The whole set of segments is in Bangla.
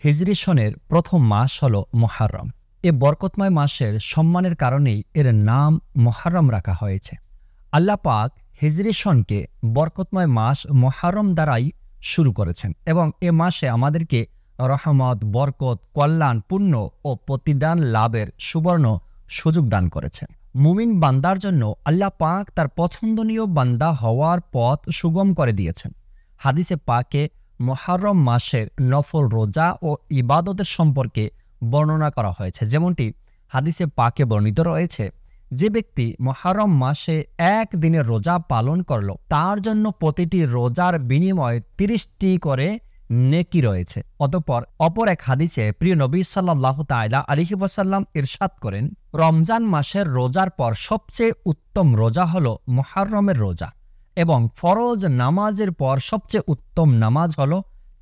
হিজরি সনের প্রথম মাস হল মুহররম। এ বরকতময় মাসের সম্মানের কারণেই এর নাম মুহররম রাখা হয়েছে। আল্লাহ পাক হিজরি সনকে বরকতময় মাস মুহররম দ্বারাই শুরু করেছেন এবং এ মাসে আমাদেরকে রহমত, বরকত, কল্যাণ, পুণ্য ও প্রতিদান লাভের সুবর্ণ সুযোগ দান করেছেন। মুমিন বান্দার জন্য আল্লাহ পাক তার পছন্দনীয় বান্দা হওয়ার পথ সুগম করে দিয়েছেন। হাদিসে পাকে মুহররম মাসের নফল রোজা ও ইবাদতের সম্পর্কে বর্ণনা করা হয়েছে। যেমনটি হাদিসে পাকে বর্ণিত রয়েছে, যে ব্যক্তি মুহররম মাসে এক দিনের রোজা পালন করল, তার জন্য প্রতিটি রোজার বিনিময়ে ৩০টি করে নেকি রয়েছে। অতঃপর অপর এক হাদিসে প্রিয় নবী সাল্লাল্লাহু তাআলা আলাইহি ওয়াসাল্লাম ইরশাদ করেন, রমজান মাসের রোজার পর সবচেয়ে উত্তম রোজা হল মুহররমের রোজা এবং ফরজ নামাজের পর সবচেয়ে উত্তম নামাজ হল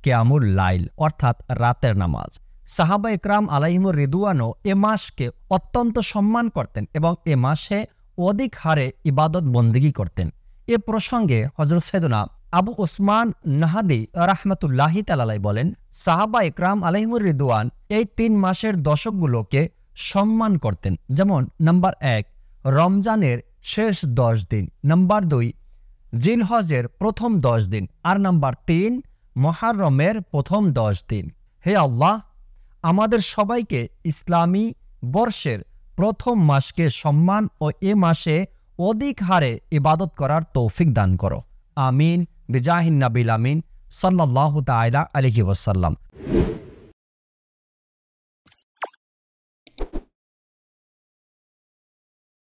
কিয়ামুল লাইল অর্থাৎ রাতের নামাজ। সাহাবা ইকরাম আলাইহিমুর রিদওয়ানও এ মাসকে অত্যন্ত সম্মান করতেন এবং এ মাসে অধিক হারে ইবাদত বন্দেগী করতেন। এ প্রসঙ্গে হযরত সাইয়েদনা আবু উসমান নাহাদি রাহমাতুল্লাহি তাআলা বলেন, সাহাবা ইকরাম আলাইহিমুর রিদওয়ান এই ৩ মাসের দশকগুলোকে সম্মান করতেন। যেমন নাম্বার ১ রমজানের শেষ ১০ দিন, নাম্বার ২ জিলহজের প্রথম ১০ দিন, আর নাম্বার ৩ মুহররমের প্রথম ১০ দিন। হে আল্লাহ, আমাদের সবাইকে ইসলামী বর্ষের প্রথম মাসকে সম্মান ও এ মাসে অধিক হারে ইবাদত করার তৌফিক দান করো। আমিন বিজাহিন নবিল আমিন সাল্লাল্লাহু তাআলা আলাইহি ওয়াসাল্লাম।